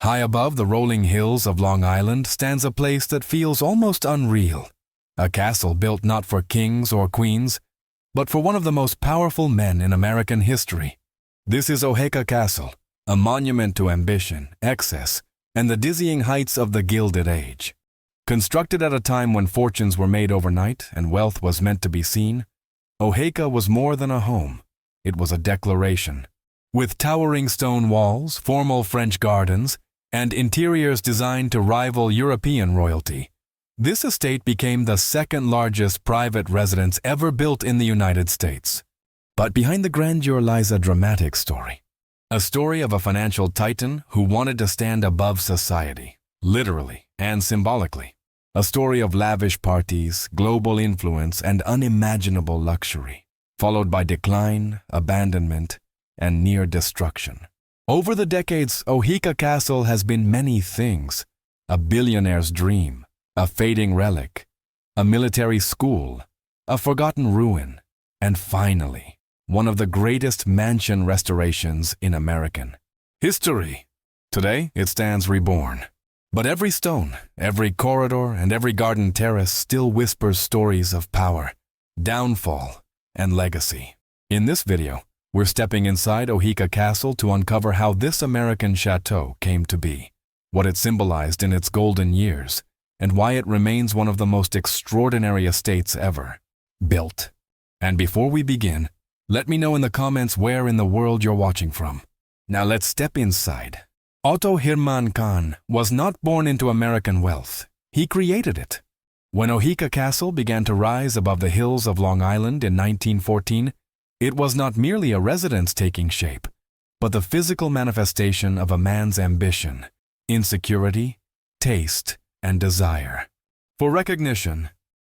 High above the rolling hills of Long Island stands a place that feels almost unreal. A castle built not for kings or queens, but for one of the most powerful men in American history. This is Oheka Castle, a monument to ambition, excess, and the dizzying heights of the Gilded Age. Constructed at a time when fortunes were made overnight and wealth was meant to be seen, Oheka was more than a home. It was a declaration. With towering stone walls, formal French gardens, and interiors designed to rival European royalty, this estate became the second largest private residence ever built in the United States. But behind the grandeur lies a dramatic story. A story of a financial titan who wanted to stand above society, literally and symbolically. A story of lavish parties, global influence, and unimaginable luxury, followed by decline, abandonment, and near destruction. Over the decades, Oheka Castle has been many things: a billionaire's dream, a fading relic, a military school, a forgotten ruin, and finally, one of the greatest mansion restorations in American history. Today, it stands reborn. But every stone, every corridor, and every garden terrace still whispers stories of power, downfall, and legacy. In this video, we're stepping inside Oheka Castle to uncover how this American château came to be, what it symbolized in its golden years, and why it remains one of the most extraordinary estates ever built. And before we begin, let me know in the comments where in the world you're watching from. Now let's step inside. Otto Hermann Kahn was not born into American wealth. He created it. When Oheka Castle began to rise above the hills of Long Island in 1914, it was not merely a residence taking shape, but the physical manifestation of a man's ambition, insecurity, taste, and desire. For recognition,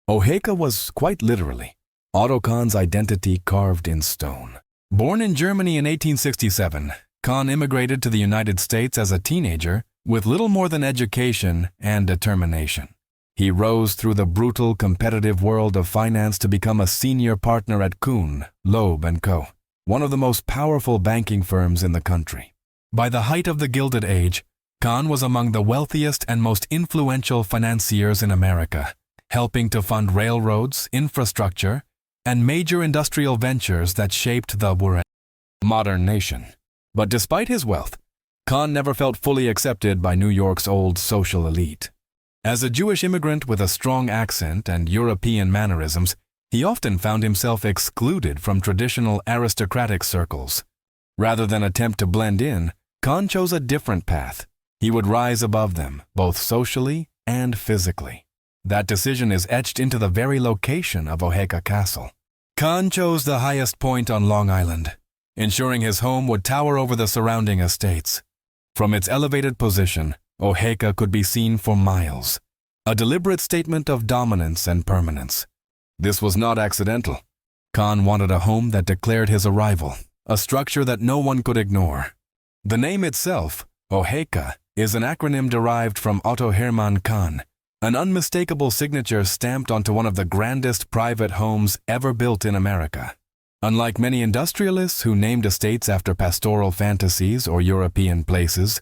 Oheka was quite literally Otto Kahn's identity carved in stone. Born in Germany in 1867, Kahn immigrated to the United States as a teenager with little more than education and determination. He rose through the brutal, competitive world of finance to become a senior partner at Kuhn, Loeb & Co., one of the most powerful banking firms in the country. By the height of the Gilded Age, Kahn was among the wealthiest and most influential financiers in America, helping to fund railroads, infrastructure, and major industrial ventures that shaped the modern nation. But despite his wealth, Kahn never felt fully accepted by New York's old social elite. As a Jewish immigrant with a strong accent and European mannerisms, he often found himself excluded from traditional aristocratic circles. Rather than attempt to blend in, Kahn chose a different path. He would rise above them, both socially and physically. That decision is etched into the very location of Oheka Castle. Kahn chose the highest point on Long Island, ensuring his home would tower over the surrounding estates. From its elevated position, Oheka could be seen for miles, a deliberate statement of dominance and permanence. This was not accidental. Kahn wanted a home that declared his arrival, a structure that no one could ignore. The name itself, Oheka, is an acronym derived from Otto Hermann Kahn, an unmistakable signature stamped onto one of the grandest private homes ever built in America. Unlike many industrialists who named estates after pastoral fantasies or European places,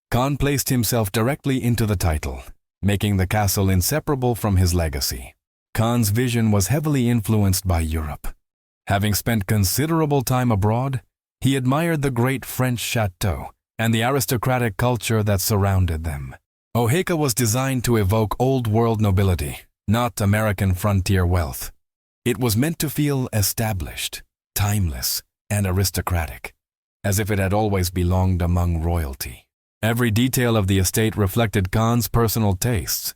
Kahn placed himself directly into the title, making the castle inseparable from his legacy. Kahn's vision was heavily influenced by Europe. Having spent considerable time abroad, he admired the great French château and the aristocratic culture that surrounded them. Oheka was designed to evoke old-world nobility, not American frontier wealth. It was meant to feel established, timeless, and aristocratic, as if it had always belonged among royalty. Every detail of the estate reflected Kahn's personal tastes.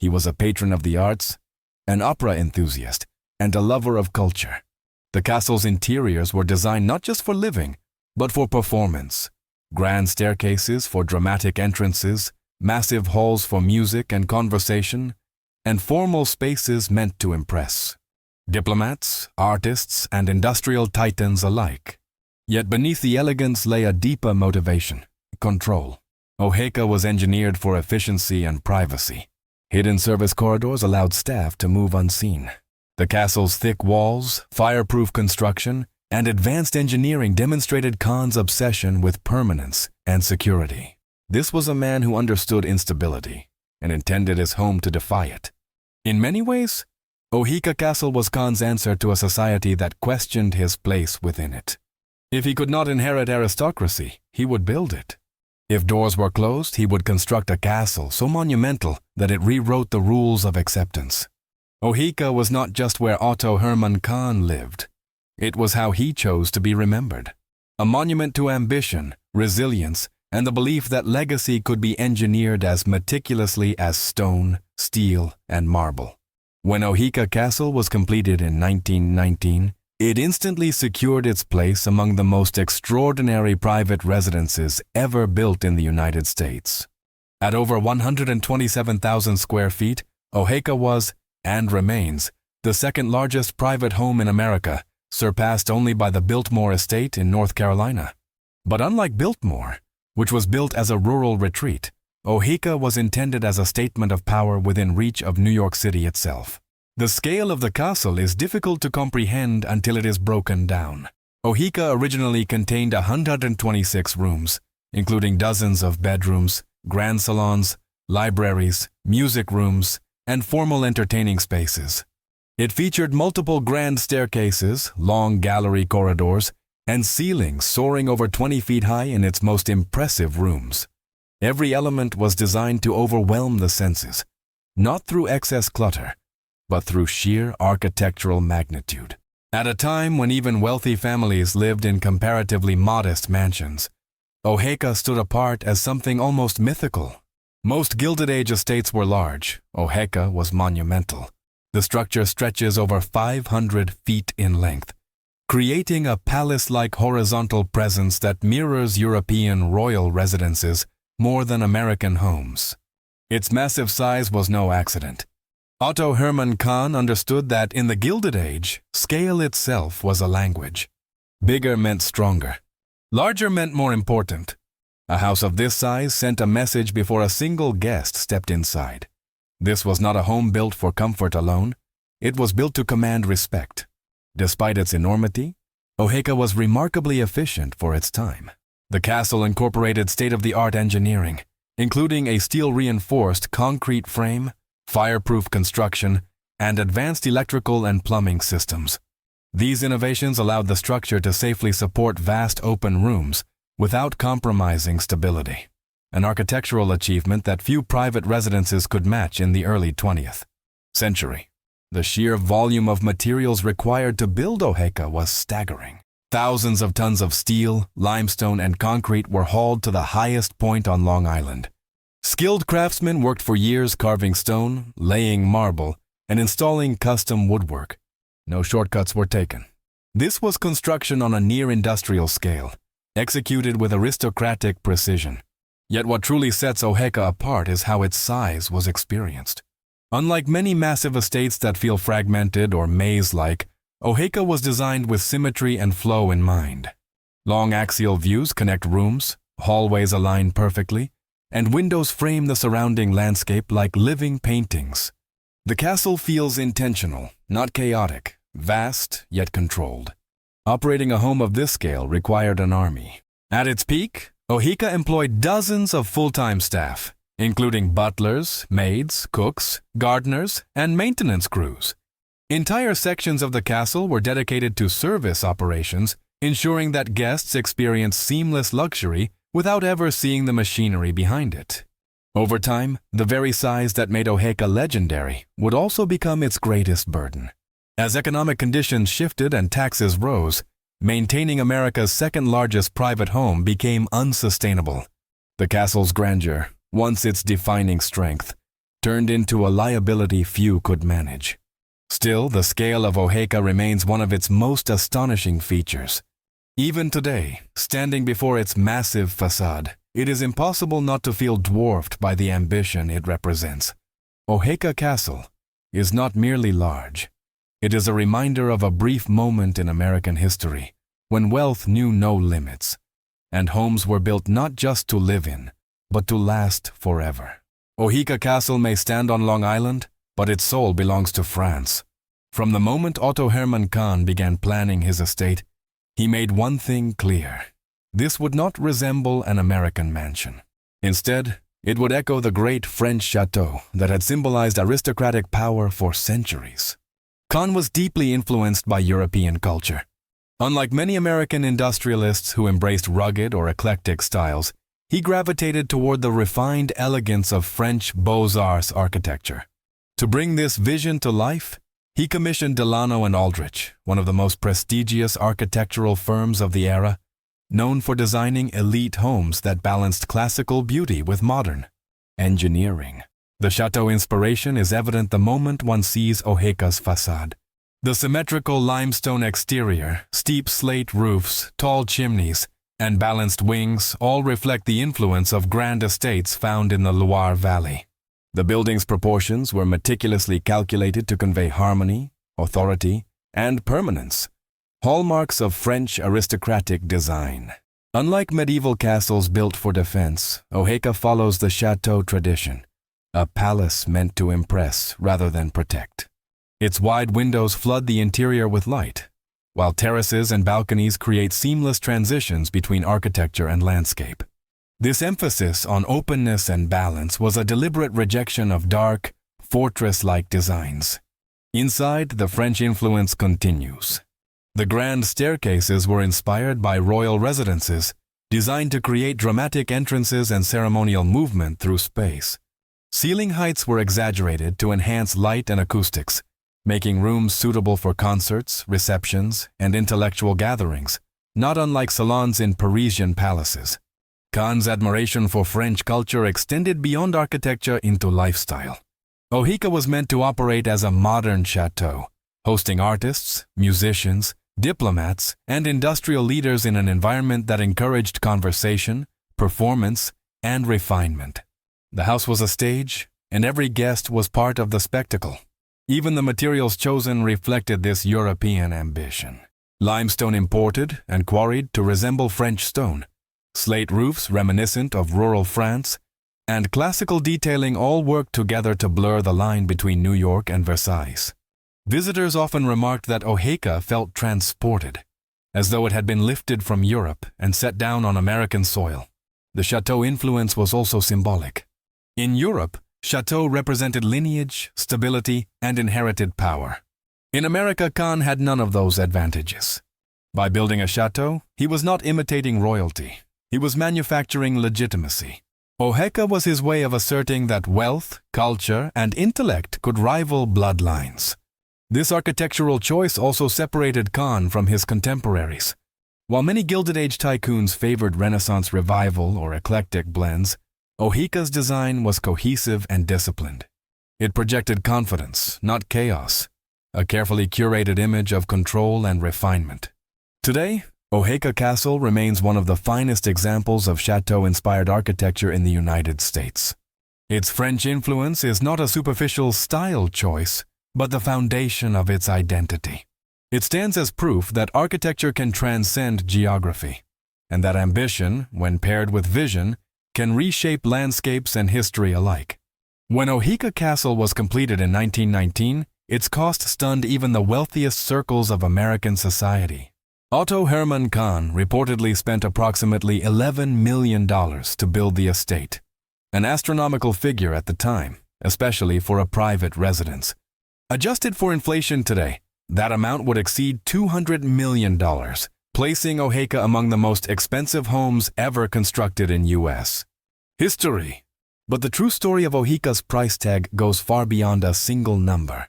He was a patron of the arts, an opera enthusiast, and a lover of culture. The castle's interiors were designed not just for living, but for performance. Grand staircases for dramatic entrances, massive halls for music and conversation, and formal spaces meant to impress diplomats, artists, and industrial titans alike. Yet beneath the elegance lay a deeper motivation: control. Oheka was engineered for efficiency and privacy. Hidden service corridors allowed staff to move unseen. The castle's thick walls, fireproof construction, and advanced engineering demonstrated Kahn's obsession with permanence and security. This was a man who understood instability and intended his home to defy it. In many ways, Oheka Castle was Kahn's answer to a society that questioned his place within it. If he could not inherit aristocracy, he would build it. If doors were closed, he would construct a castle so monumental that it rewrote the rules of acceptance. Oheka was not just where Otto Hermann Kahn lived. It was how he chose to be remembered. A monument to ambition, resilience, and the belief that legacy could be engineered as meticulously as stone, steel, and marble. When Oheka Castle was completed in 1919, it instantly secured its place among the most extraordinary private residences ever built in the United States. At over 127,000 square feet, Oheka was, and remains, the second largest private home in America, surpassed only by the Biltmore Estate in North Carolina. But unlike Biltmore, which was built as a rural retreat, Oheka was intended as a statement of power within reach of New York City itself. The scale of the castle is difficult to comprehend until it is broken down. Oheka originally contained 126 rooms, including dozens of bedrooms, grand salons, libraries, music rooms, and formal entertaining spaces. It featured multiple grand staircases, long gallery corridors, and ceilings soaring over 20 feet high in its most impressive rooms. Every element was designed to overwhelm the senses, not through excess clutter, but through sheer architectural magnitude. At a time when even wealthy families lived in comparatively modest mansions, Oheka stood apart as something almost mythical. Most Gilded Age estates were large. Oheka was monumental. The structure stretches over 500 feet in length, creating a palace-like horizontal presence that mirrors European royal residences more than American homes. Its massive size was no accident. Otto Hermann Kahn understood that in the Gilded Age, scale itself was a language. Bigger meant stronger. Larger meant more important. A house of this size sent a message before a single guest stepped inside. This was not a home built for comfort alone. It was built to command respect. Despite its enormity, Oheka was remarkably efficient for its time. The castle incorporated state-of-the-art engineering, including a steel-reinforced concrete frame, fireproof construction, and advanced electrical and plumbing systems. These innovations allowed the structure to safely support vast open rooms without compromising stability, an architectural achievement that few private residences could match in the early 20th century. The sheer volume of materials required to build Oheka was staggering. Thousands of tons of steel, limestone, and concrete were hauled to the highest point on Long Island. Skilled craftsmen worked for years carving stone, laying marble, and installing custom woodwork. No shortcuts were taken. This was construction on a near-industrial scale, executed with aristocratic precision. Yet what truly sets Oheka apart is how its size was experienced. Unlike many massive estates that feel fragmented or maze-like, Oheka was designed with symmetry and flow in mind. Long axial views connect rooms, hallways align perfectly, and windows frame the surrounding landscape like living paintings. The castle feels intentional, not chaotic, vast yet controlled. Operating a home of this scale required an army. At its peak, Oheka employed dozens of full-time staff, including butlers, maids, cooks, gardeners, and maintenance crews. Entire sections of the castle were dedicated to service operations, ensuring that guests experienced seamless luxury without ever seeing the machinery behind it. Over time, the very size that made Oheka legendary would also become its greatest burden. As economic conditions shifted and taxes rose, maintaining America's second-largest private home became unsustainable. The castle's grandeur, once its defining strength, turned into a liability few could manage. Still, the scale of Oheka remains one of its most astonishing features. Even today, standing before its massive facade, it is impossible not to feel dwarfed by the ambition it represents. Oheka Castle is not merely large. It is a reminder of a brief moment in American history when wealth knew no limits, and homes were built not just to live in, but to last forever. Oheka Castle may stand on Long Island, but its soul belongs to France. From the moment Otto Hermann Kahn began planning his estate, he made one thing clear. This would not resemble an American mansion. Instead, it would echo the great French château that had symbolized aristocratic power for centuries. Kahn was deeply influenced by European culture. Unlike many American industrialists who embraced rugged or eclectic styles, he gravitated toward the refined elegance of French Beaux-Arts architecture. To bring this vision to life, he commissioned Delano and Aldrich, one of the most prestigious architectural firms of the era, known for designing elite homes that balanced classical beauty with modern engineering. The chateau inspiration is evident the moment one sees Oheka's facade. The symmetrical limestone exterior, steep slate roofs, tall chimneys, and balanced wings all reflect the influence of grand estates found in the Loire Valley. The building's proportions were meticulously calculated to convey harmony, authority, and permanence, hallmarks of French aristocratic design. Unlike medieval castles built for defense, Oheka follows the chateau tradition, a palace meant to impress rather than protect. Its wide windows flood the interior with light, while terraces and balconies create seamless transitions between architecture and landscape. This emphasis on openness and balance was a deliberate rejection of dark, fortress-like designs. Inside, the French influence continues. The grand staircases were inspired by royal residences, designed to create dramatic entrances and ceremonial movement through space. Ceiling heights were exaggerated to enhance light and acoustics, making rooms suitable for concerts, receptions, and intellectual gatherings, not unlike salons in Parisian palaces. Kahn's admiration for French culture extended beyond architecture into lifestyle. Oheka was meant to operate as a modern chateau, hosting artists, musicians, diplomats, and industrial leaders in an environment that encouraged conversation, performance, and refinement. The house was a stage, and every guest was part of the spectacle. Even the materials chosen reflected this European ambition. Limestone imported and quarried to resemble French stone, slate roofs reminiscent of rural France, and classical detailing all worked together to blur the line between New York and Versailles. Visitors often remarked that Oheka felt transported, as though it had been lifted from Europe and set down on American soil. The chateau influence was also symbolic. In Europe, chateau represented lineage, stability, and inherited power. In America, Kahn had none of those advantages. By building a chateau, he was not imitating royalty. He was manufacturing legitimacy. Oheka was his way of asserting that wealth, culture, and intellect could rival bloodlines. This architectural choice also separated Kahn from his contemporaries. While many Gilded Age tycoons favored Renaissance revival or eclectic blends, Oheka's design was cohesive and disciplined. It projected confidence, not chaos, a carefully curated image of control and refinement. Today, Oheka Castle remains one of the finest examples of chateau-inspired architecture in the United States. Its French influence is not a superficial style choice, but the foundation of its identity. It stands as proof that architecture can transcend geography, and that ambition, when paired with vision, can reshape landscapes and history alike. When Oheka Castle was completed in 1919, its cost stunned even the wealthiest circles of American society. Otto Hermann Kahn reportedly spent approximately $11 million to build the estate, an astronomical figure at the time, especially for a private residence. Adjusted for inflation today, that amount would exceed $200 million, placing Oheka among the most expensive homes ever constructed in U.S. history. But the true story of Oheka's price tag goes far beyond a single number.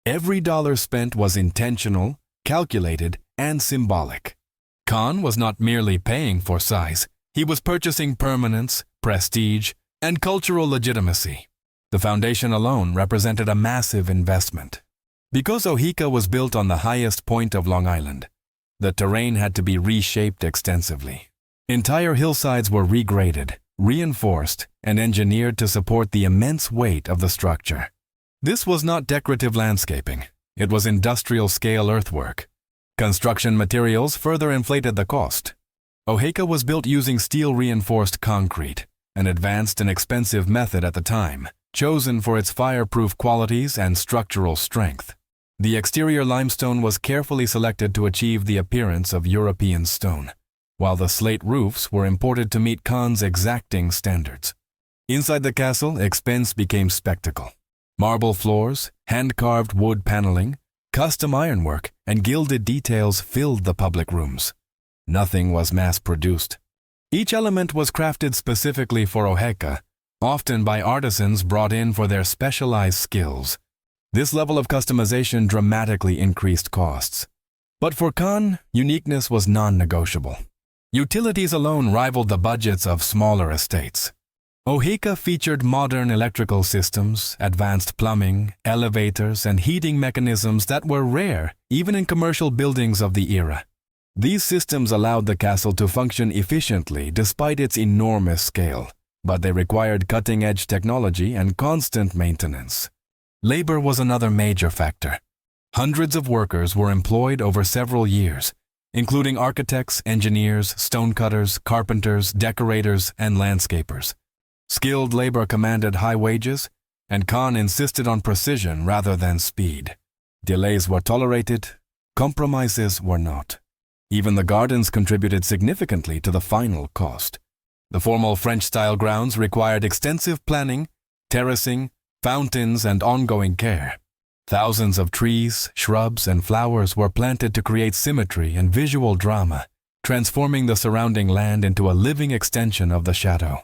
Every dollar spent was intentional, calculated, and symbolic. Kahn was not merely paying for size, he was purchasing permanence, prestige, and cultural legitimacy. The foundation alone represented a massive investment. Because Oheka was built on the highest point of Long Island, the terrain had to be reshaped extensively. Entire hillsides were regraded, reinforced, and engineered to support the immense weight of the structure. This was not decorative landscaping, it was industrial-scale earthwork. Construction materials further inflated the cost. Oheka was built using steel-reinforced concrete, an advanced and expensive method at the time, chosen for its fireproof qualities and structural strength. The exterior limestone was carefully selected to achieve the appearance of European stone. while the slate roofs were imported to meet Kahn's exacting standards. Inside the castle, expense became spectacle. Marble floors, hand-carved wood paneling, custom ironwork, and gilded details filled the public rooms. Nothing was mass-produced. Each element was crafted specifically for Oheka, often by artisans brought in for their specialized skills. This level of customization dramatically increased costs. But for Kahn, uniqueness was non-negotiable. Utilities alone rivaled the budgets of smaller estates. Oheka featured modern electrical systems, advanced plumbing, elevators, and heating mechanisms that were rare even in commercial buildings of the era. These systems allowed the castle to function efficiently despite its enormous scale, but they required cutting-edge technology and constant maintenance. Labor was another major factor. Hundreds of workers were employed over several years, including architects, engineers, stonecutters, carpenters, decorators, and landscapers. Skilled labor commanded high wages, and Kahn insisted on precision rather than speed. Delays were tolerated, compromises were not. Even the gardens contributed significantly to the final cost. The formal French-style grounds required extensive planning, terracing, fountains, and ongoing care. Thousands of trees, shrubs, and flowers were planted to create symmetry and visual drama, transforming the surrounding land into a living extension of the château.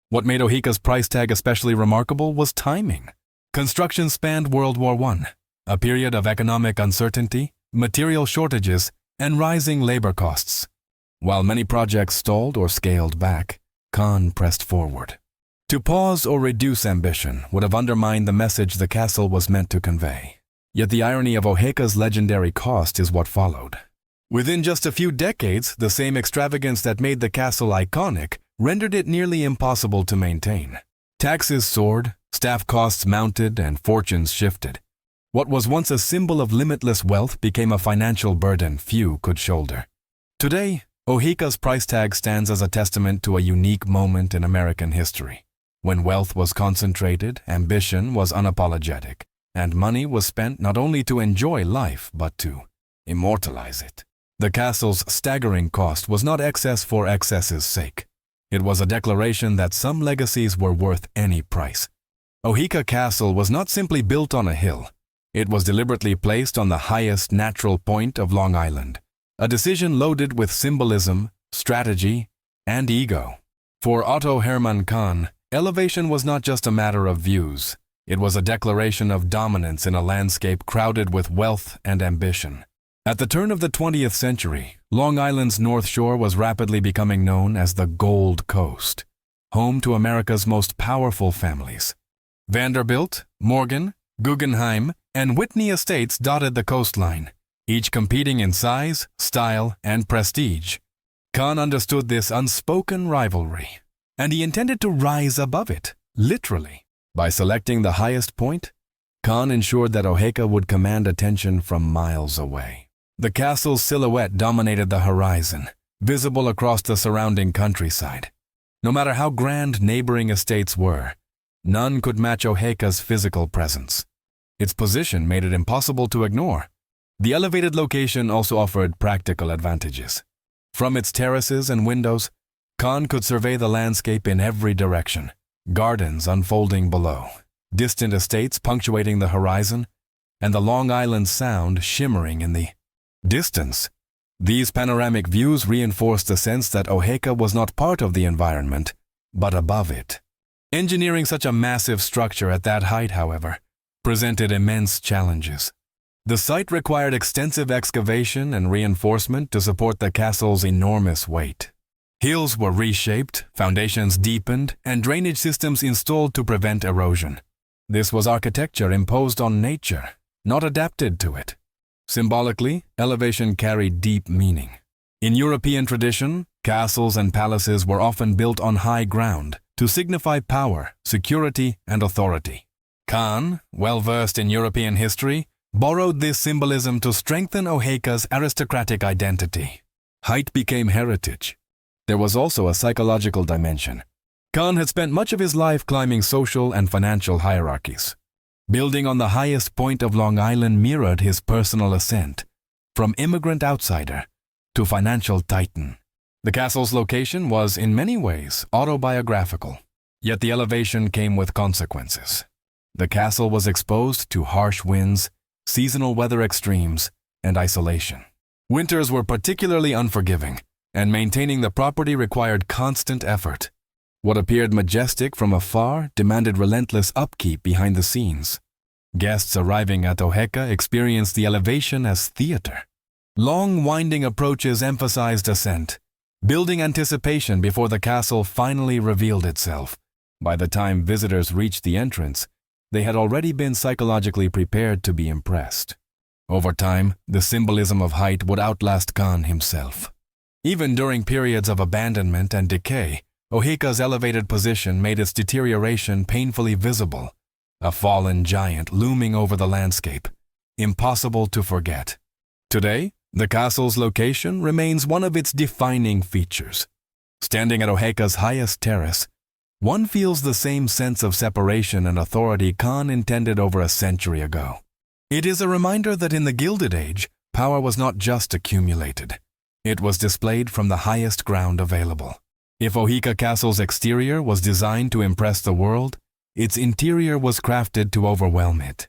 What made Oheka's price tag especially remarkable was timing. Construction spanned World War I, a period of economic uncertainty, material shortages, and rising labor costs. While many projects stalled or scaled back, Kahn pressed forward. To pause or reduce ambition would have undermined the message the castle was meant to convey. Yet the irony of Oheka's legendary cost is what followed. Within just a few decades, the same extravagance that made the castle iconic rendered it nearly impossible to maintain. Taxes soared, staff costs mounted, and fortunes shifted. What was once a symbol of limitless wealth became a financial burden few could shoulder. Today, Oheka's price tag stands as a testament to a unique moment in American history, when wealth was concentrated, ambition was unapologetic, and money was spent not only to enjoy life but to immortalize it. The castle's staggering cost was not excess for excess's sake. It was a declaration that some legacies were worth any price. Oheka Castle was not simply built on a hill. It was deliberately placed on the highest natural point of Long Island, a decision loaded with symbolism, strategy, and ego. For Otto Hermann Kahn, elevation was not just a matter of views. It was a declaration of dominance in a landscape crowded with wealth and ambition. At the turn of the 20th century, Long Island's North Shore was rapidly becoming known as the Gold Coast, home to America's most powerful families. Vanderbilt, Morgan, Guggenheim, and Whitney estates dotted the coastline, each competing in size, style, and prestige. Kahn understood this unspoken rivalry, and he intended to rise above it, literally. By selecting the highest point, Kahn ensured that Oheka would command attention from miles away. The castle's silhouette dominated the horizon, visible across the surrounding countryside. No matter how grand neighboring estates were, none could match Oheka's physical presence. Its position made it impossible to ignore. The elevated location also offered practical advantages. From its terraces and windows, Kahn could survey the landscape in every direction, gardens unfolding below, distant estates punctuating the horizon, and the Long Island Sound shimmering in the distance. These panoramic views reinforced the sense that Oheka was not part of the environment, but above it. Engineering such a massive structure at that height, however, presented immense challenges. The site required extensive excavation and reinforcement to support the castle's enormous weight. Hills were reshaped, foundations deepened, and drainage systems installed to prevent erosion. This was architecture imposed on nature, not adapted to it. Symbolically, elevation carried deep meaning. In European tradition, castles and palaces were often built on high ground to signify power, security, and authority. Kahn, well-versed in European history, borrowed this symbolism to strengthen Oheka's aristocratic identity. Height became heritage. There was also a psychological dimension. Kahn had spent much of his life climbing social and financial hierarchies. Building on the highest point of Long Island mirrored his personal ascent, from immigrant outsider to financial titan. The castle's location was in many ways autobiographical, yet the elevation came with consequences. The castle was exposed to harsh winds, seasonal weather extremes, and isolation. Winters were particularly unforgiving, and maintaining the property required constant effort. What appeared majestic from afar demanded relentless upkeep behind the scenes. Guests arriving at Oheka experienced the elevation as theater. Long, winding approaches emphasized ascent, building anticipation before the castle finally revealed itself. By the time visitors reached the entrance, they had already been psychologically prepared to be impressed. Over time, the symbolism of height would outlast Kahn himself. Even during periods of abandonment and decay, Oheka's elevated position made its deterioration painfully visible, a fallen giant looming over the landscape, impossible to forget. Today, the castle's location remains one of its defining features. Standing at Oheka's highest terrace, one feels the same sense of separation and authority Kahn intended over a century ago. It is a reminder that in the Gilded Age, power was not just accumulated. It was displayed from the highest ground available. If Oheka Castle's exterior was designed to impress the world, its interior was crafted to overwhelm it.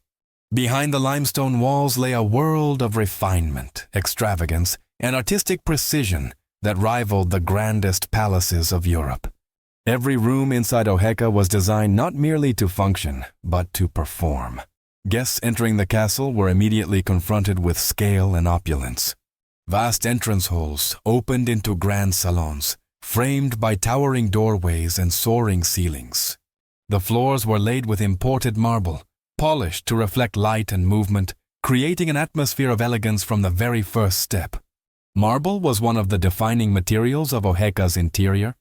Behind the limestone walls lay a world of refinement, extravagance, and artistic precision that rivaled the grandest palaces of Europe. Every room inside Oheka was designed not merely to function, but to perform. Guests entering the castle were immediately confronted with scale and opulence. Vast entrance halls opened into grand salons, framed by towering doorways and soaring ceilings. The floors were laid with imported marble, polished to reflect light and movement, creating an atmosphere of elegance from the very first step. Marble was one of the defining materials of Oheka's interior.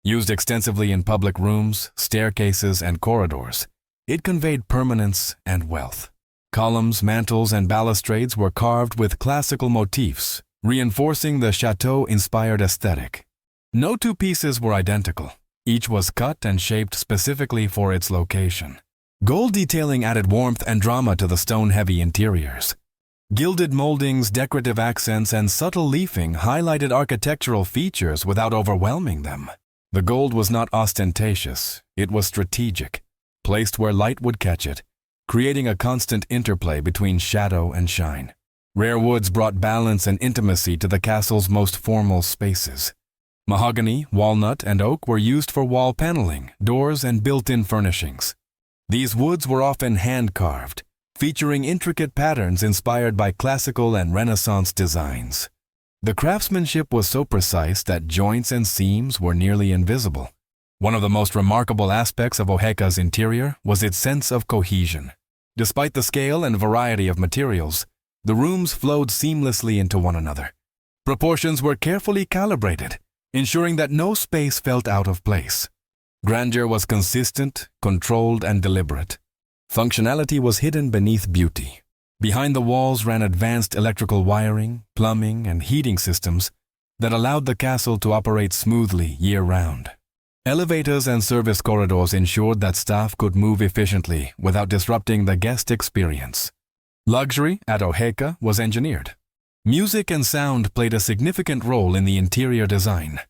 Used extensively in public rooms, staircases, and corridors, it conveyed permanence and wealth. Columns, mantels, and balustrades were carved with classical motifs, reinforcing the château-inspired aesthetic. No two pieces were identical. Each was cut and shaped specifically for its location. Gold detailing added warmth and drama to the stone-heavy interiors. Gilded moldings, decorative accents, and subtle leafing highlighted architectural features without overwhelming them. The gold was not ostentatious, it was strategic, placed where light would catch it, creating a constant interplay between shadow and shine. Rare woods brought balance and intimacy to the castle's most formal spaces. Mahogany, walnut, and oak were used for wall paneling, doors, and built-in furnishings. These woods were often hand-carved, featuring intricate patterns inspired by classical and Renaissance designs. The craftsmanship was so precise that joints and seams were nearly invisible. One of the most remarkable aspects of Oheka's interior was its sense of cohesion. Despite the scale and variety of materials, the rooms flowed seamlessly into one another. Proportions were carefully calibrated, ensuring that no space felt out of place. Grandeur was consistent, controlled, and deliberate. Functionality was hidden beneath beauty. Behind the walls ran advanced electrical wiring, plumbing, and heating systems that allowed the castle to operate smoothly year-round. Elevators and service corridors ensured that staff could move efficiently without disrupting the guest experience. Luxury at Oheka was engineered. Music and sound played a significant role in the interior design.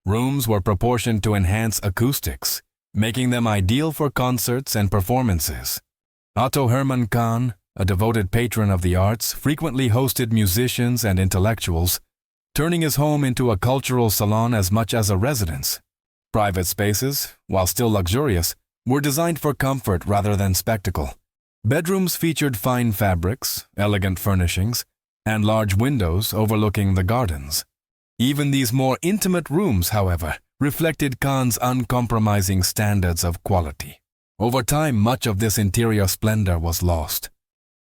Rooms were proportioned to enhance acoustics, making them ideal for concerts and performances. Otto Hermann Kahn, a devoted patron of the arts, frequently hosted musicians and intellectuals, turning his home into a cultural salon as much as a residence. Private spaces, while still luxurious, were designed for comfort rather than spectacle. Bedrooms featured fine fabrics, elegant furnishings, and large windows overlooking the gardens. Even these more intimate rooms, however, reflected Kahn's uncompromising standards of quality. Over time, much of this interior splendor was lost.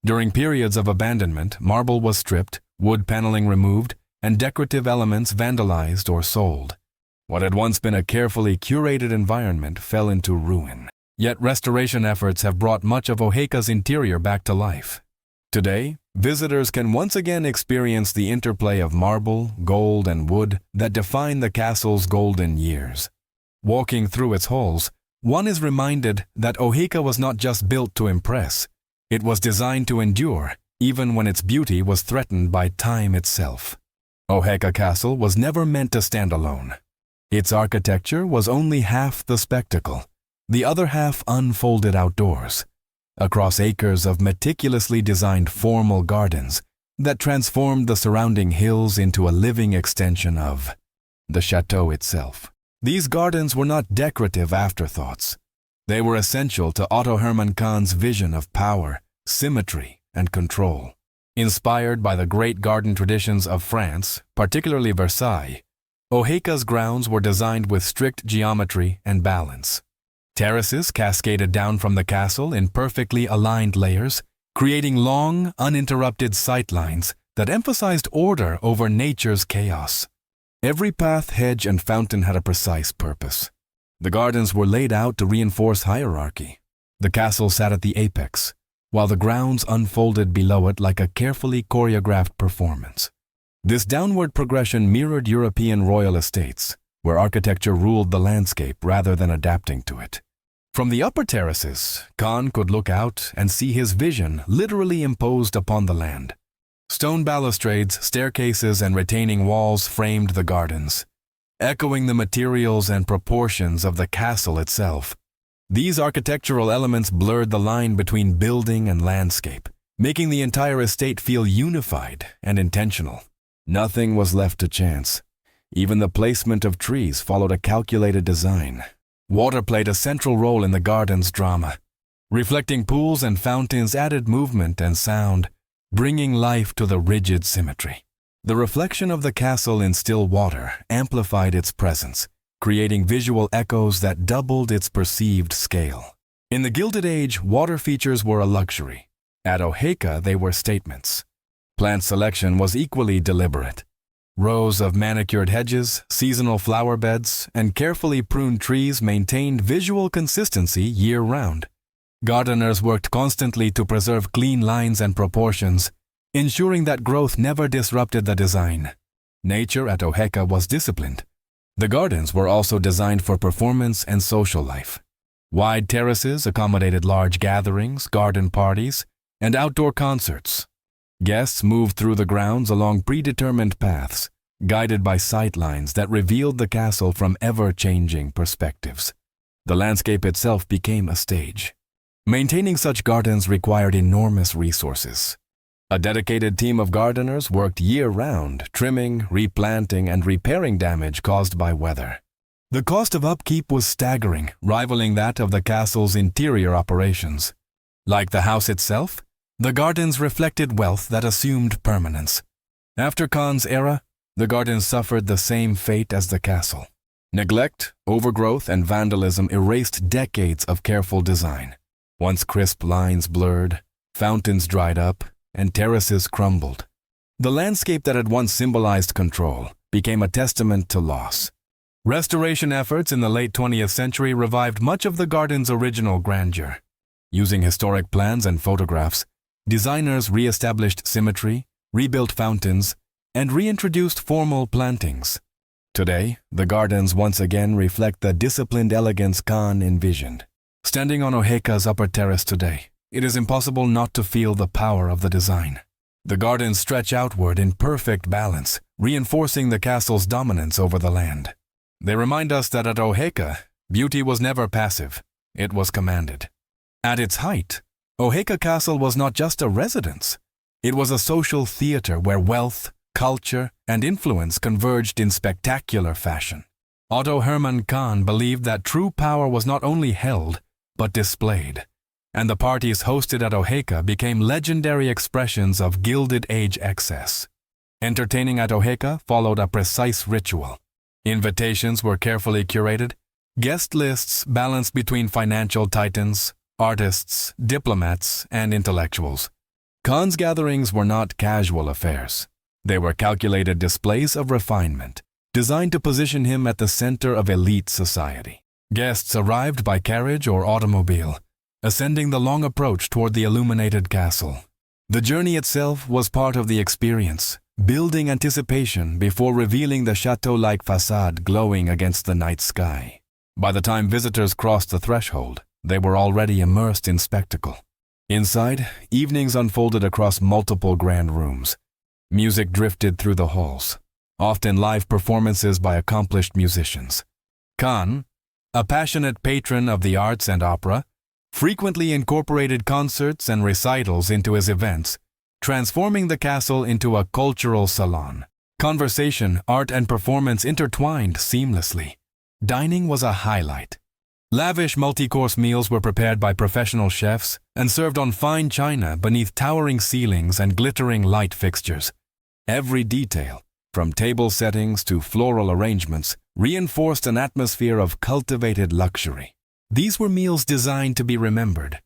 During periods of abandonment, marble was stripped, wood paneling removed, and decorative elements vandalized or sold. What had once been a carefully curated environment fell into ruin. Yet restoration efforts have brought much of Oheka's interior back to life. Today, visitors can once again experience the interplay of marble, gold, and wood that define the castle's golden years. Walking through its halls, one is reminded that Oheka was not just built to impress. It was designed to endure, even when its beauty was threatened by time itself. Oheka Castle was never meant to stand alone. Its architecture was only half the spectacle, the other half unfolded outdoors, across acres of meticulously designed formal gardens that transformed the surrounding hills into a living extension of the château itself. These gardens were not decorative afterthoughts. They were essential to Otto Hermann Kahn's vision of power, symmetry, and control. Inspired by the great garden traditions of France, particularly Versailles, Oheka's grounds were designed with strict geometry and balance. Terraces cascaded down from the castle in perfectly aligned layers, creating long, uninterrupted sightlines that emphasized order over nature's chaos. Every path, hedge, and fountain had a precise purpose. The gardens were laid out to reinforce hierarchy. The castle sat at the apex, while the grounds unfolded below it like a carefully choreographed performance. This downward progression mirrored European royal estates, where architecture ruled the landscape rather than adapting to it. From the upper terraces, Kahn could look out and see his vision literally imposed upon the land. Stone balustrades, staircases, and retaining walls framed the gardens, echoing the materials and proportions of the castle itself. These architectural elements blurred the line between building and landscape, making the entire estate feel unified and intentional. Nothing was left to chance. Even the placement of trees followed a calculated design. Water played a central role in the garden's drama. Reflecting pools and fountains added movement and sound, bringing life to the rigid symmetry. The reflection of the castle in still water amplified its presence, creating visual echoes that doubled its perceived scale. In the Gilded Age, water features were a luxury. At Oheka, they were statements. Plant selection was equally deliberate. Rows of manicured hedges, seasonal flower beds, and carefully pruned trees maintained visual consistency year-round. Gardeners worked constantly to preserve clean lines and proportions, ensuring that growth never disrupted the design. Nature at Oheka was disciplined. The gardens were also designed for performance and social life. Wide terraces accommodated large gatherings, garden parties, and outdoor concerts. Guests moved through the grounds along predetermined paths, guided by sightlines that revealed the castle from ever-changing perspectives. The landscape itself became a stage. Maintaining such gardens required enormous resources. A dedicated team of gardeners worked year-round, trimming, replanting, and repairing damage caused by weather. The cost of upkeep was staggering, rivaling that of the castle's interior operations. Like the house itself, the gardens reflected wealth that assumed permanence. After Kahn's era, the gardens suffered the same fate as the castle. Neglect, overgrowth, and vandalism erased decades of careful design. Once crisp lines blurred, fountains dried up, and terraces crumbled. The landscape that had once symbolized control became a testament to loss. Restoration efforts in the late 20th century revived much of the garden's original grandeur. Using historic plans and photographs, designers re-established symmetry, rebuilt fountains, and reintroduced formal plantings. Today, the gardens once again reflect the disciplined elegance Kahn envisioned. Standing on Oheka's upper terrace today, it is impossible not to feel the power of the design. The gardens stretch outward in perfect balance, reinforcing the castle's dominance over the land. They remind us that at Oheka, beauty was never passive, it was commanded. At its height, Oheka Castle was not just a residence. It was a social theater where wealth, culture, and influence converged in spectacular fashion. Otto Hermann Kahn believed that true power was not only held, but displayed, and the parties hosted at Oheka became legendary expressions of Gilded Age excess. Entertaining at Oheka followed a precise ritual. Invitations were carefully curated, guest lists balanced between financial titans, artists, diplomats, and intellectuals. Kahn's gatherings were not casual affairs. They were calculated displays of refinement, designed to position him at the center of elite society. Guests arrived by carriage or automobile, ascending the long approach toward the illuminated castle. The journey itself was part of the experience, building anticipation before revealing the chateau-like facade glowing against the night sky. By the time visitors crossed the threshold, they were already immersed in spectacle. Inside, evenings unfolded across multiple grand rooms. Music drifted through the halls. often live performances by accomplished musicians. Kahn, a passionate patron of the arts and opera, frequently incorporated concerts and recitals into his events, transforming the castle into a cultural salon. Conversation, art, and performance intertwined seamlessly. Dining was a highlight. Lavish multi-course meals were prepared by professional chefs and served on fine china beneath towering ceilings and glittering light fixtures. Every detail, from table settings to floral arrangements, reinforced an atmosphere of cultivated luxury. These were meals designed to be remembered.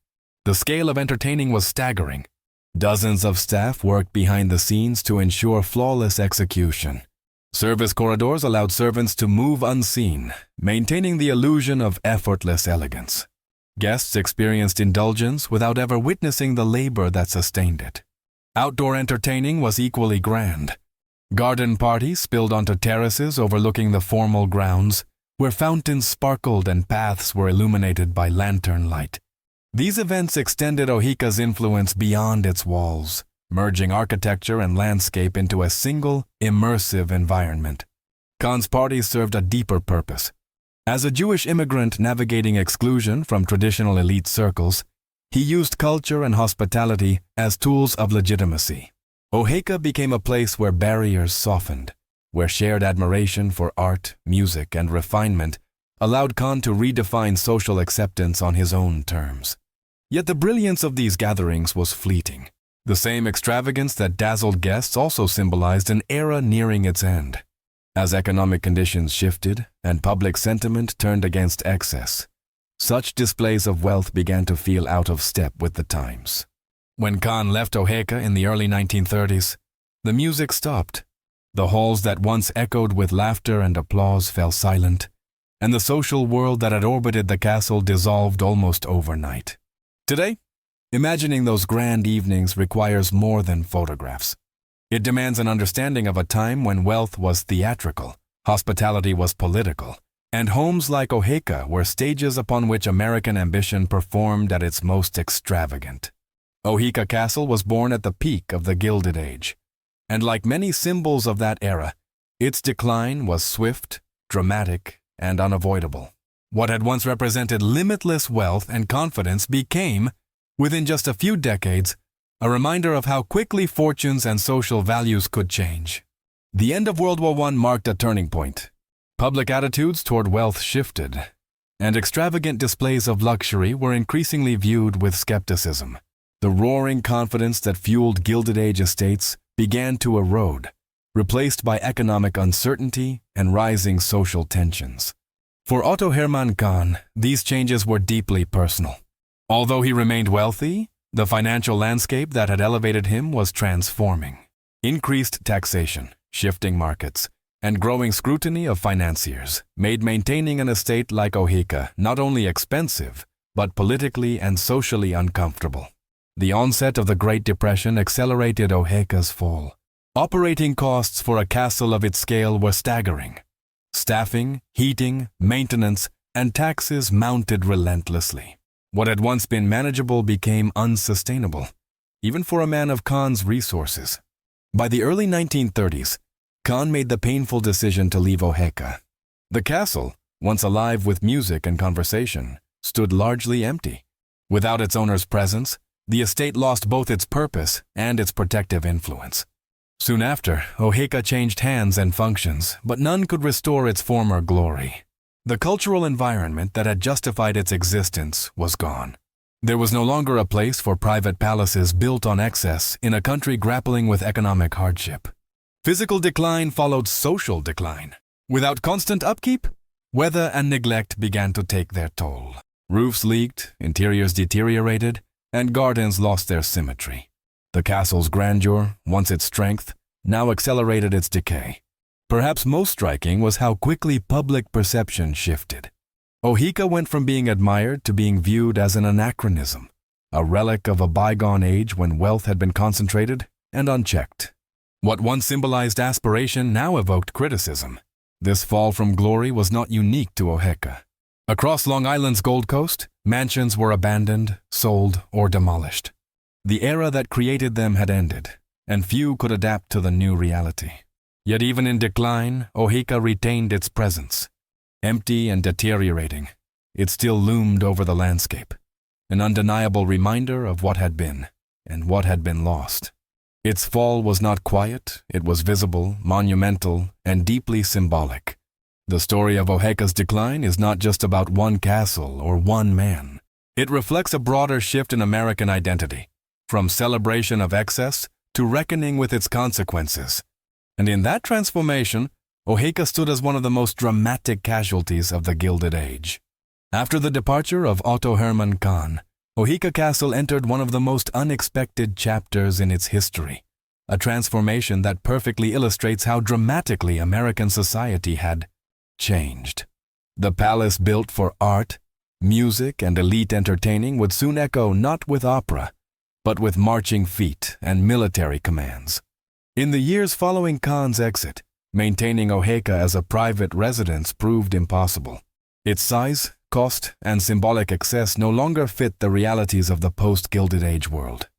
The scale of entertaining was staggering. Dozens of staff worked behind the scenes to ensure flawless execution. Service corridors allowed servants to move unseen, maintaining the illusion of effortless elegance. Guests experienced indulgence without ever witnessing the labor that sustained it. Outdoor entertaining was equally grand. Garden parties spilled onto terraces overlooking the formal grounds, where fountains sparkled and paths were illuminated by lantern light. These events extended Oheka's influence beyond its walls, merging architecture and landscape into a single, immersive environment. Kahn's parties served a deeper purpose. As a Jewish immigrant navigating exclusion from traditional elite circles, he used culture and hospitality as tools of legitimacy. Oheka became a place where barriers softened, where shared admiration for art, music, and refinement allowed Kahn to redefine social acceptance on his own terms. Yet the brilliance of these gatherings was fleeting. The same extravagance that dazzled guests also symbolized an era nearing its end. As economic conditions shifted and public sentiment turned against excess, such displays of wealth began to feel out of step with the times. When Kahn left Oheka in the early 1930s, the music stopped. The halls that once echoed with laughter and applause fell silent, and the social world that had orbited the castle dissolved almost overnight. Today, imagining those grand evenings requires more than photographs. It demands an understanding of a time when wealth was theatrical, hospitality was political, and homes like Oheka were stages upon which American ambition performed at its most extravagant. Oheka Castle was born at the peak of the Gilded Age, and like many symbols of that era, its decline was swift, dramatic, and unavoidable. What had once represented limitless wealth and confidence became, within just a few decades, a reminder of how quickly fortunes and social values could change. The end of World War I marked a turning point. Public attitudes toward wealth shifted, and extravagant displays of luxury were increasingly viewed with skepticism. The roaring confidence that fueled Gilded Age estates began to erode, replaced by economic uncertainty and rising social tensions. For Otto Hermann Kahn, these changes were deeply personal. Although he remained wealthy, the financial landscape that had elevated him was transforming. Increased taxation, shifting markets, and growing scrutiny of financiers made maintaining an estate like Oheka not only expensive, but politically and socially uncomfortable. The onset of the Great Depression accelerated Oheka's fall. Operating costs for a castle of its scale were staggering. Staffing, heating, maintenance, and taxes mounted relentlessly. What had once been manageable became unsustainable, even for a man of Kahn's resources. By the early 1930s, Kahn made the painful decision to leave Oheka. The castle, once alive with music and conversation, stood largely empty. Without its owner's presence, the estate lost both its purpose and its protective influence. Soon after, Oheka changed hands and functions, but none could restore its former glory. The cultural environment that had justified its existence was gone. There was no longer a place for private palaces built on excess in a country grappling with economic hardship. Physical decline followed social decline. Without constant upkeep, weather and neglect began to take their toll. Roofs leaked, interiors deteriorated, and gardens lost their symmetry. The castle's grandeur, once its strength, now accelerated its decay. Perhaps most striking was how quickly public perception shifted. Oheka went from being admired to being viewed as an anachronism, a relic of a bygone age when wealth had been concentrated and unchecked. What once symbolized aspiration now evoked criticism. This fall from glory was not unique to Oheka. Across Long Island's Gold Coast, mansions were abandoned, sold, or demolished. The era that created them had ended, and few could adapt to the new reality. Yet even in decline, Oheka retained its presence. Empty and deteriorating, it still loomed over the landscape, an undeniable reminder of what had been and what had been lost. Its fall was not quiet, it was visible, monumental, and deeply symbolic. The story of Oheka's decline is not just about one castle or one man. It reflects a broader shift in American identity, from celebration of excess to reckoning with its consequences. And in that transformation, Oheka stood as one of the most dramatic casualties of the Gilded Age. After the departure of Otto Hermann Kahn, Oheka Castle entered one of the most unexpected chapters in its history, a transformation that perfectly illustrates how dramatically American society had changed. The palace built for art, music, and elite entertaining would soon echo not with opera, but with marching feet and military commands. In the years following Kahn's exit, maintaining Oheka as a private residence proved impossible. Its size, cost, and symbolic excess no longer fit the realities of the post-Gilded Age world.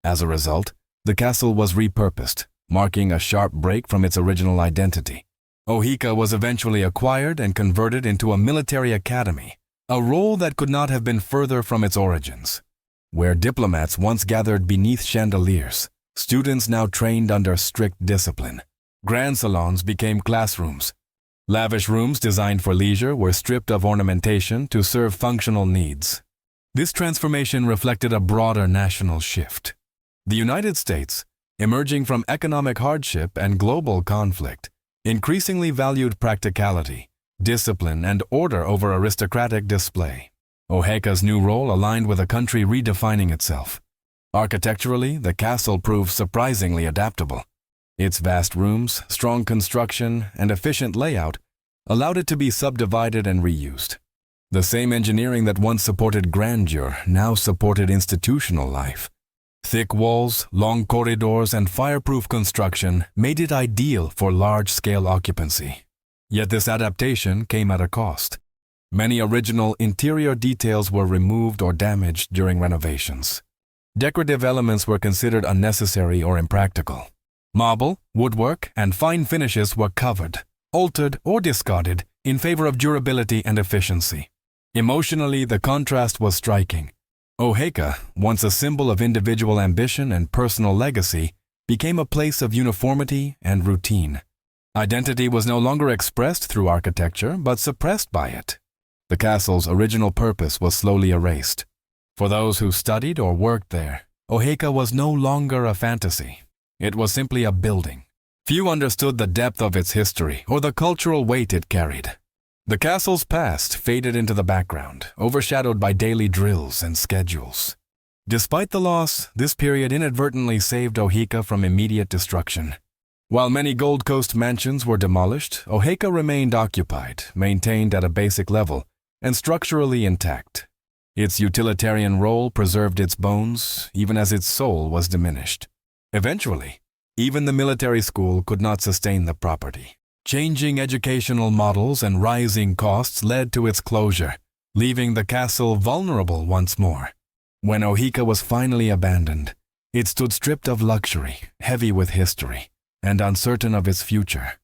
As a result, the castle was repurposed, marking a sharp break from its original identity. Oheka was eventually acquired and converted into a military academy, a role that could not have been further from its origins. Where diplomats once gathered beneath chandeliers, students now trained under strict discipline. Grand salons became classrooms. Lavish rooms designed for leisure were stripped of ornamentation to serve functional needs. This transformation reflected a broader national shift. The United States, emerging from economic hardship and global conflict, increasingly valued practicality, discipline, and order over aristocratic display. Oheka's new role aligned with a country redefining itself. Architecturally, the castle proved surprisingly adaptable. Its vast rooms, strong construction, and efficient layout allowed it to be subdivided and reused. The same engineering that once supported grandeur now supported institutional life. Thick walls, long corridors, and fireproof construction made it ideal for large-scale occupancy. Yet this adaptation came at a cost. Many original interior details were removed or damaged during renovations. Decorative elements were considered unnecessary or impractical. Marble, woodwork, and fine finishes were covered, altered, or discarded in favor of durability and efficiency. Emotionally, the contrast was striking. Oheka, once a symbol of individual ambition and personal legacy, became a place of uniformity and routine. Identity was no longer expressed through architecture, but suppressed by it. The castle's original purpose was slowly erased. For those who studied or worked there, Oheka was no longer a fantasy. It was simply a building. Few understood the depth of its history or the cultural weight it carried. The castle's past faded into the background, overshadowed by daily drills and schedules. Despite the loss, this period inadvertently saved Oheka from immediate destruction. While many Gold Coast mansions were demolished, Oheka remained occupied, maintained at a basic level, and structurally intact. Its utilitarian role preserved its bones, even as its soul was diminished. Eventually, even the military school could not sustain the property. Changing educational models and rising costs led to its closure, leaving the castle vulnerable once more. When Oheka was finally abandoned, it stood stripped of luxury, heavy with history, and uncertain of its future.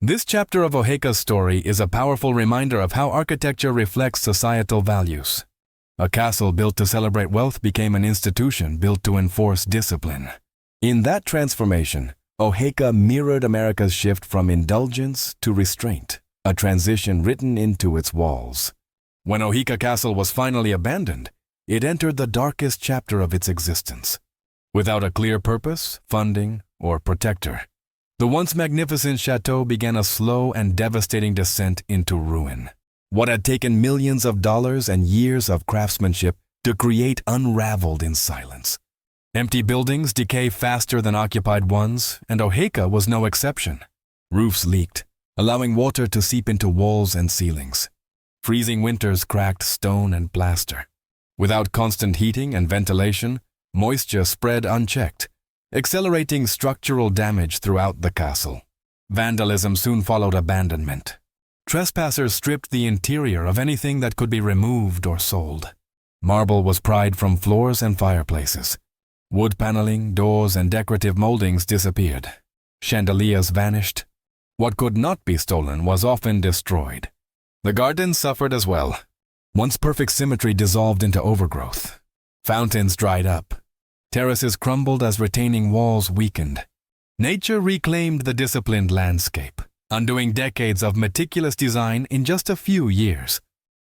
This chapter of Oheka's story is a powerful reminder of how architecture reflects societal values. A castle built to celebrate wealth became an institution built to enforce discipline. In that transformation, Oheka mirrored America's shift from indulgence to restraint, a transition written into its walls. When Oheka Castle was finally abandoned, it entered the darkest chapter of its existence. Without a clear purpose, funding, or protector, the once magnificent chateau began a slow and devastating descent into ruin. What had taken millions of dollars and years of craftsmanship to create unraveled in silence. Empty buildings decay faster than occupied ones, and Oheka was no exception. Roofs leaked, allowing water to seep into walls and ceilings. Freezing winters cracked stone and plaster. Without constant heating and ventilation, moisture spread unchecked, accelerating structural damage throughout the castle. Vandalism soon followed abandonment. Trespassers stripped the interior of anything that could be removed or sold. Marble was pried from floors and fireplaces. Wood paneling, doors, and decorative moldings disappeared. Chandeliers vanished, What could not be stolen was often destroyed. The gardens suffered as well. Once perfect symmetry dissolved into overgrowth. Fountains dried up. Terraces crumbled as retaining walls weakened. Nature reclaimed the disciplined landscape, undoing decades of meticulous design in just a few years.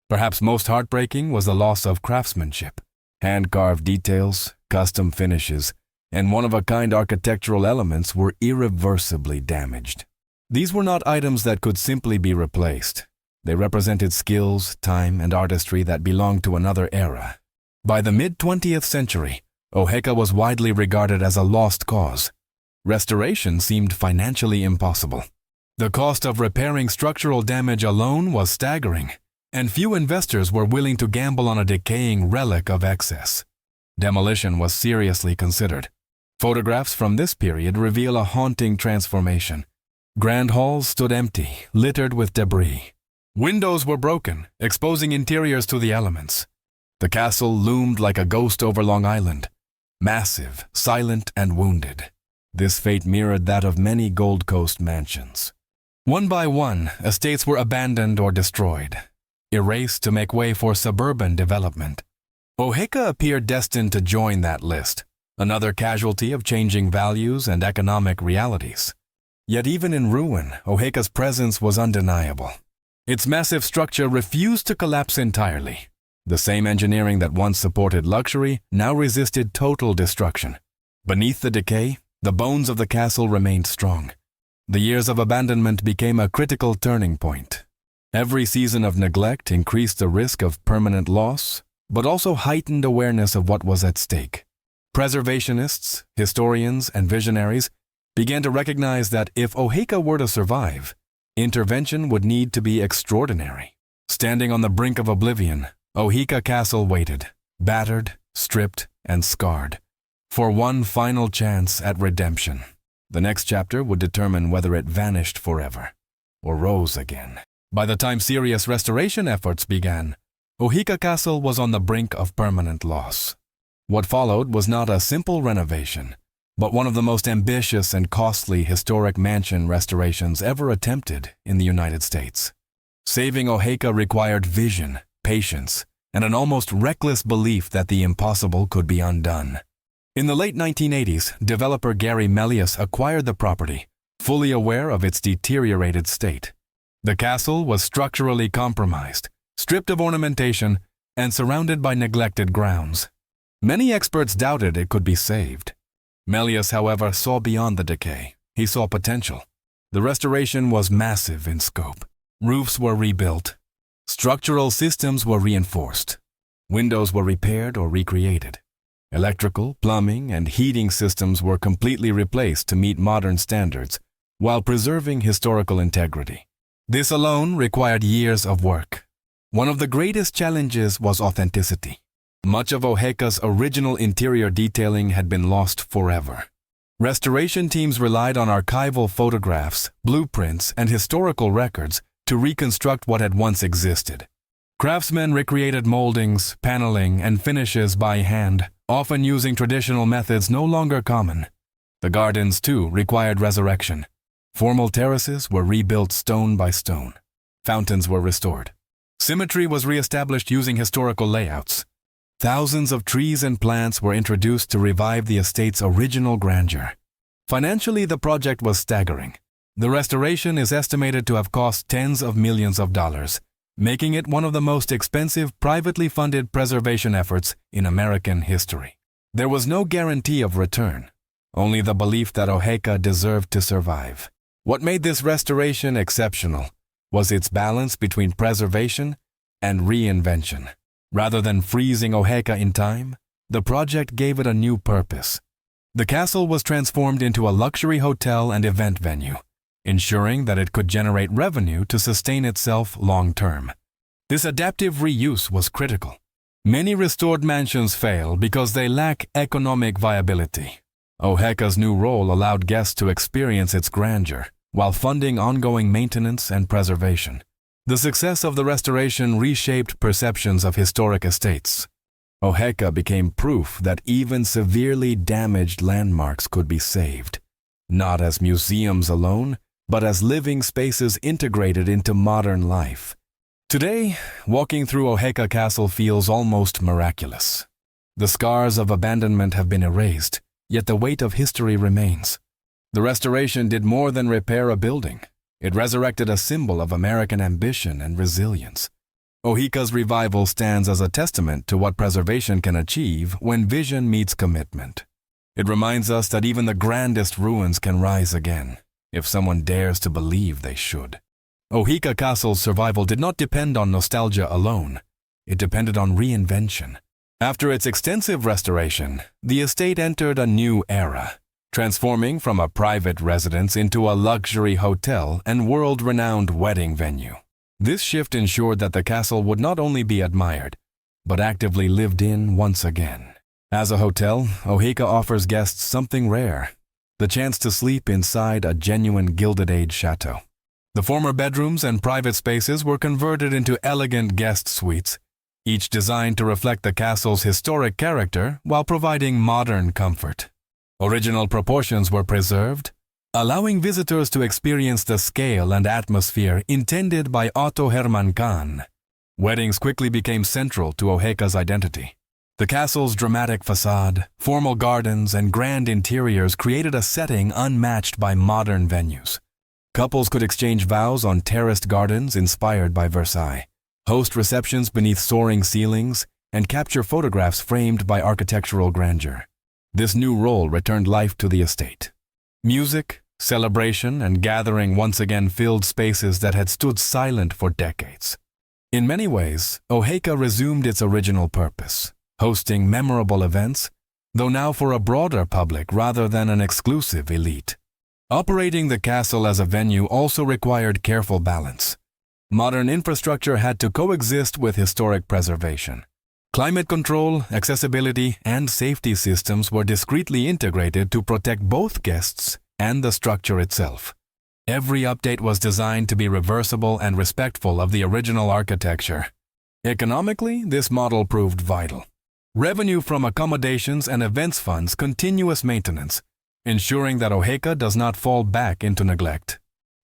Perhaps most heartbreaking was the loss of craftsmanship. Hand-carved details, custom finishes, and one-of-a-kind architectural elements were irreversibly damaged. These were not items that could simply be replaced. They represented skills, time, and artistry that belonged to another era. By the mid-20th century, Oheka was widely regarded as a lost cause. Restoration seemed financially impossible. The cost of repairing structural damage alone was staggering, and few investors were willing to gamble on a decaying relic of excess. Demolition was seriously considered. Photographs from this period reveal a haunting transformation. Grand halls stood empty, littered with debris. Windows were broken, exposing interiors to the elements. The castle loomed like a ghost over Long Island, massive, silent, and wounded. This fate mirrored that of many Gold Coast mansions. One by one, estates were abandoned or destroyed, erased to make way for suburban development. Oheka appeared destined to join that list, another casualty of changing values and economic realities. Yet even in ruin, Oheka's presence was undeniable. Its massive structure refused to collapse entirely. The same engineering that once supported luxury now resisted total destruction. Beneath the decay, the bones of the castle remained strong. The years of abandonment became a critical turning point. Every season of neglect increased the risk of permanent loss, but also heightened awareness of what was at stake. Preservationists, historians, and visionaries began to recognize that if Oheka were to survive, intervention would need to be extraordinary. Standing on the brink of oblivion, Oheka Castle waited, battered, stripped, and scarred, for one final chance at redemption. The next chapter would determine whether it vanished forever or rose again. By the time serious restoration efforts began, Oheka Castle was on the brink of permanent loss. What followed was not a simple renovation, but one of the most ambitious and costly historic mansion restorations ever attempted in the United States. Saving Oheka required vision, patience, and an almost reckless belief that the impossible could be undone. In the late 1980s, developer Gary Melius acquired the property, fully aware of its deteriorated state. The castle was structurally compromised, stripped of ornamentation, and surrounded by neglected grounds. Many experts doubted it could be saved. Melius, however, saw beyond the decay. He saw potential. The restoration was massive in scope. Roofs were rebuilt. Structural systems were reinforced. Windows were repaired or recreated. Electrical, plumbing, and heating systems were completely replaced to meet modern standards, while preserving historical integrity. This alone required years of work. One of the greatest challenges was authenticity. Much of Oheka's original interior detailing had been lost forever. Restoration teams relied on archival photographs, blueprints, and historical records to reconstruct what had once existed. Craftsmen recreated moldings, paneling, and finishes by hand, often using traditional methods no longer common. The gardens, too, required resurrection. Formal terraces were rebuilt stone by stone. Fountains were restored. Symmetry was reestablished using historical layouts. Thousands of trees and plants were introduced to revive the estate's original grandeur. Financially, the project was staggering. The restoration is estimated to have cost tens of millions of dollars, making it one of the most expensive privately funded preservation efforts in American history. There was no guarantee of return, only the belief that Oheka deserved to survive. What made this restoration exceptional was its balance between preservation and reinvention. Rather than freezing Oheka in time, the project gave it a new purpose. The castle was transformed into a luxury hotel and event venue, ensuring that it could generate revenue to sustain itself long-term. This adaptive reuse was critical. Many restored mansions fail because they lack economic viability. Oheka's new role allowed guests to experience its grandeur while funding ongoing maintenance and preservation. The success of the restoration reshaped perceptions of historic estates. Oheka became proof that even severely damaged landmarks could be saved, not as museums alone, but as living spaces integrated into modern life. Today, walking through Oheka Castle feels almost miraculous. The scars of abandonment have been erased, yet the weight of history remains. The restoration did more than repair a building. It resurrected a symbol of American ambition and resilience. Oheka's revival stands as a testament to what preservation can achieve when vision meets commitment. It reminds us that even the grandest ruins can rise again, if someone dares to believe they should. Oheka Castle's survival did not depend on nostalgia alone. It depended on reinvention. After its extensive restoration, the estate entered a new era, transforming from a private residence into a luxury hotel and world-renowned wedding venue. This shift ensured that the castle would not only be admired, but actively lived in once again. As a hotel, Oheka offers guests something rare: the chance to sleep inside a genuine Gilded Age château. The former bedrooms and private spaces were converted into elegant guest suites, each designed to reflect the castle's historic character while providing modern comfort. Original proportions were preserved, allowing visitors to experience the scale and atmosphere intended by Otto Hermann Kahn. Weddings quickly became central to Oheka's identity. The castle's dramatic facade, formal gardens, and grand interiors created a setting unmatched by modern venues. Couples could exchange vows on terraced gardens inspired by Versailles, host receptions beneath soaring ceilings, and capture photographs framed by architectural grandeur. This new role returned life to the estate. Music, celebration, and gathering once again filled spaces that had stood silent for decades. In many ways, Oheka resumed its original purpose, hosting memorable events, though now for a broader public rather than an exclusive elite. Operating the castle as a venue also required careful balance. Modern infrastructure had to coexist with historic preservation. Climate control, accessibility, and safety systems were discreetly integrated to protect both guests and the structure itself. Every update was designed to be reversible and respectful of the original architecture. Economically, this model proved vital. Revenue from accommodations and events funds continuous maintenance, ensuring that Oheka does not fall back into neglect.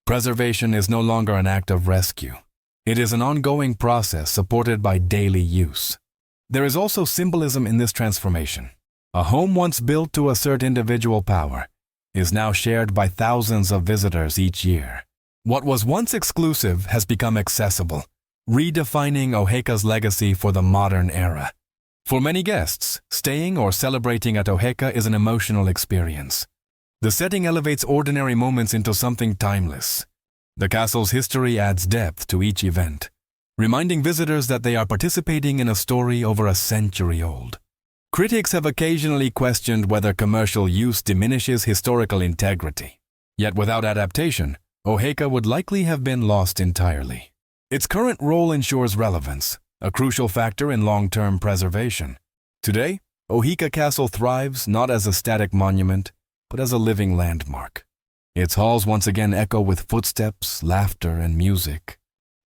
Preservation is no longer an act of rescue. It is an ongoing process supported by daily use. There is also symbolism in this transformation. A home once built to assert individual power is now shared by thousands of visitors each year. What was once exclusive has become accessible, redefining Oheka's legacy for the modern era. For many guests, staying or celebrating at Oheka is an emotional experience. The setting elevates ordinary moments into something timeless. The castle's history adds depth to each event, reminding visitors that they are participating in a story over a century old. Critics have occasionally questioned whether commercial use diminishes historical integrity. Yet without adaptation, Oheka would likely have been lost entirely. Its current role ensures relevance, a crucial factor in long-term preservation. Today, Oheka Castle thrives not as a static monument, but as a living landmark. Its halls once again echo with footsteps, laughter, and music.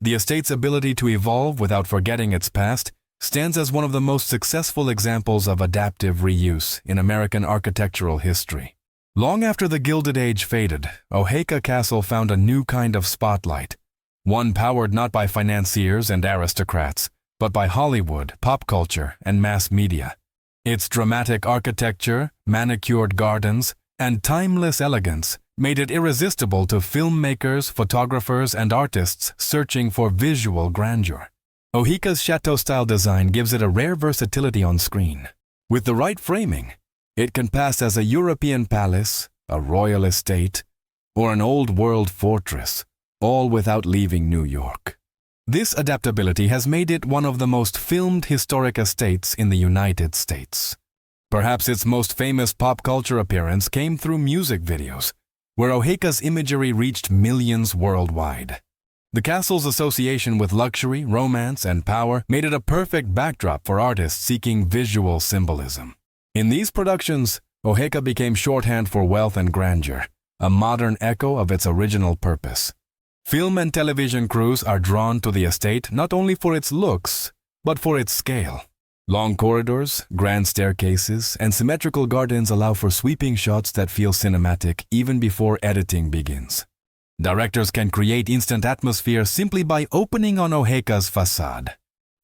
The estate's ability to evolve without forgetting its past stands as one of the most successful examples of adaptive reuse in American architectural history. Long after the Gilded Age faded, Oheka Castle found a new kind of spotlight, one powered not by financiers and aristocrats, but by Hollywood, pop culture, and mass media. Its dramatic architecture, manicured gardens, and timeless elegance made it irresistible to filmmakers, photographers, and artists searching for visual grandeur. Oheka's chateau-style design gives it a rare versatility on screen. With the right framing, it can pass as a European palace, a royal estate, or an old-world fortress, all without leaving New York. This adaptability has made it one of the most filmed historic estates in the United States. Perhaps its most famous pop culture appearance came through music videos, where Oheka's imagery reached millions worldwide. The castle's association with luxury, romance, and power made it a perfect backdrop for artists seeking visual symbolism. In these productions, Oheka became shorthand for wealth and grandeur, a modern echo of its original purpose. Film and television crews are drawn to the estate not only for its looks, but for its scale. Long corridors, grand staircases, and symmetrical gardens allow for sweeping shots that feel cinematic even before editing begins. Directors can create instant atmosphere simply by opening on Oheka's facade.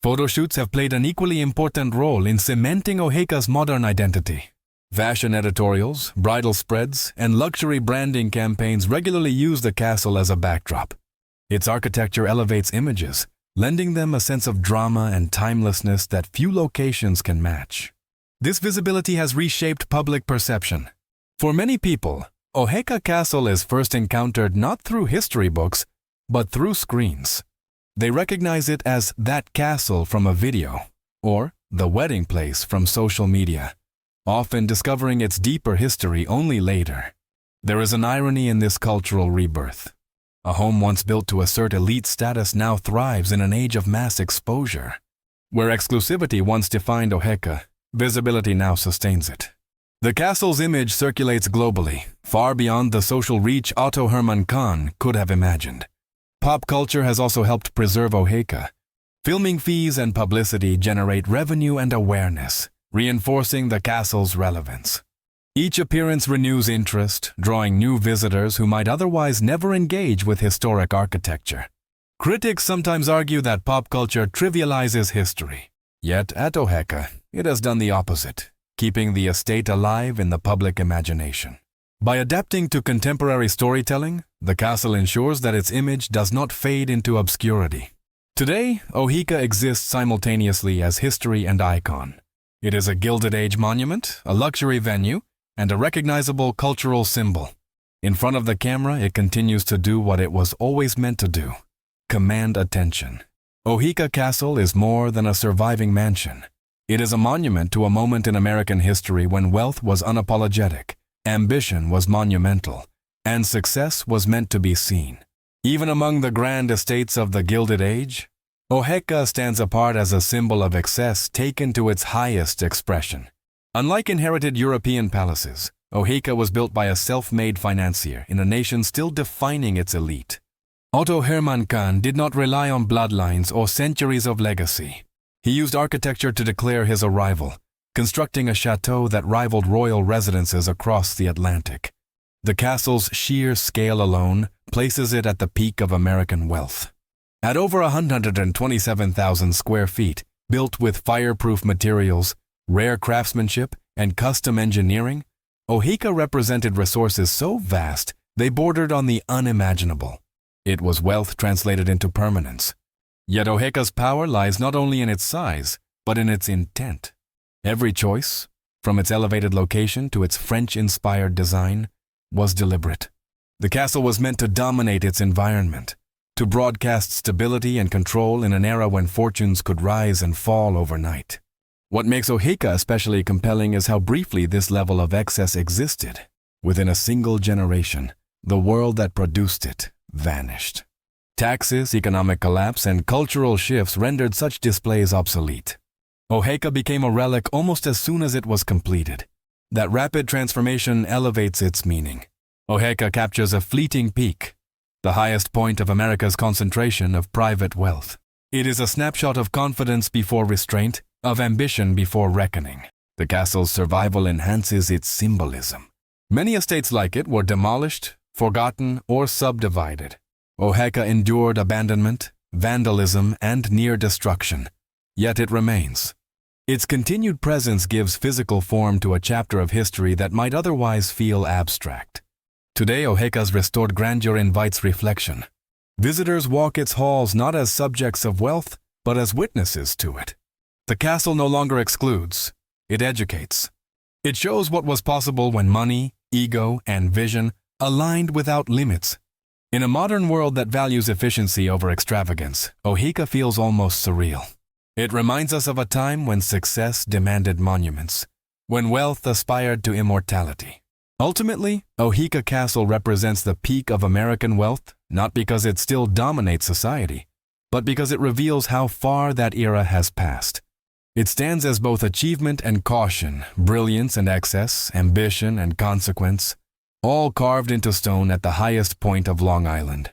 Photo shoots have played an equally important role in cementing Oheka's modern identity. Fashion editorials, bridal spreads, and luxury branding campaigns regularly use the castle as a backdrop. Its architecture elevates images, lending them a sense of drama and timelessness that few locations can match. This visibility has reshaped public perception. For many people, Oheka Castle is first encountered not through history books, but through screens. They recognize it as that castle from a video, or the wedding place from social media, often discovering its deeper history only later. There is an irony in this cultural rebirth. A home once built to assert elite status now thrives in an age of mass exposure. Where exclusivity once defined Oheka, visibility now sustains it. The castle's image circulates globally, far beyond the social reach Otto Hermann Kahn could have imagined. Pop culture has also helped preserve Oheka. Filming fees and publicity generate revenue and awareness, reinforcing the castle's relevance. Each appearance renews interest, drawing new visitors who might otherwise never engage with historic architecture. Critics sometimes argue that pop culture trivializes history. Yet at Oheka, it has done the opposite, keeping the estate alive in the public imagination. By adapting to contemporary storytelling, the castle ensures that its image does not fade into obscurity. Today, Oheka exists simultaneously as history and icon. It is a Gilded Age monument, a luxury venue, and a recognizable cultural symbol. In front of the camera, it continues to do what it was always meant to do: command attention. Oheka Castle is more than a surviving mansion. It is a monument to a moment in American history when wealth was unapologetic, ambition was monumental, and success was meant to be seen. Even among the grand estates of the Gilded Age, Oheka stands apart as a symbol of excess taken to its highest expression. Unlike inherited European palaces, Oheka was built by a self-made financier in a nation still defining its elite. Otto Hermann Kahn did not rely on bloodlines or centuries of legacy. He used architecture to declare his arrival, constructing a château that rivaled royal residences across the Atlantic. The castle's sheer scale alone places it at the peak of American wealth. At over 127,000 square feet, built with fireproof materials, rare craftsmanship, and custom engineering, Oheka represented resources so vast they bordered on the unimaginable. It was wealth translated into permanence. Yet Oheka's power lies not only in its size, but in its intent. Every choice, from its elevated location to its French-inspired design, was deliberate. The castle was meant to dominate its environment, to broadcast stability and control in an era when fortunes could rise and fall overnight. What makes Oheka especially compelling is how briefly this level of excess existed. Within a single generation, the world that produced it vanished. Taxes, economic collapse, and cultural shifts rendered such displays obsolete. Oheka became a relic almost as soon as it was completed. That rapid transformation elevates its meaning. Oheka captures a fleeting peak, the highest point of America's concentration of private wealth. It is a snapshot of confidence before restraint, of ambition before reckoning. The castle's survival enhances its symbolism. Many estates like it were demolished, forgotten, or subdivided. Oheka endured abandonment, vandalism, and near destruction. Yet it remains. Its continued presence gives physical form to a chapter of history that might otherwise feel abstract. Today, Oheka's restored grandeur invites reflection. Visitors walk its halls not as subjects of wealth, but as witnesses to it. The castle no longer excludes, it educates. It shows what was possible when money, ego, and vision aligned without limits. In a modern world that values efficiency over extravagance, Oheka feels almost surreal. It reminds us of a time when success demanded monuments, when wealth aspired to immortality. Ultimately, Oheka Castle represents the peak of American wealth, not because it still dominates society, but because it reveals how far that era has passed. It stands as both achievement and caution, brilliance and excess, ambition and consequence, all carved into stone at the highest point of Long Island.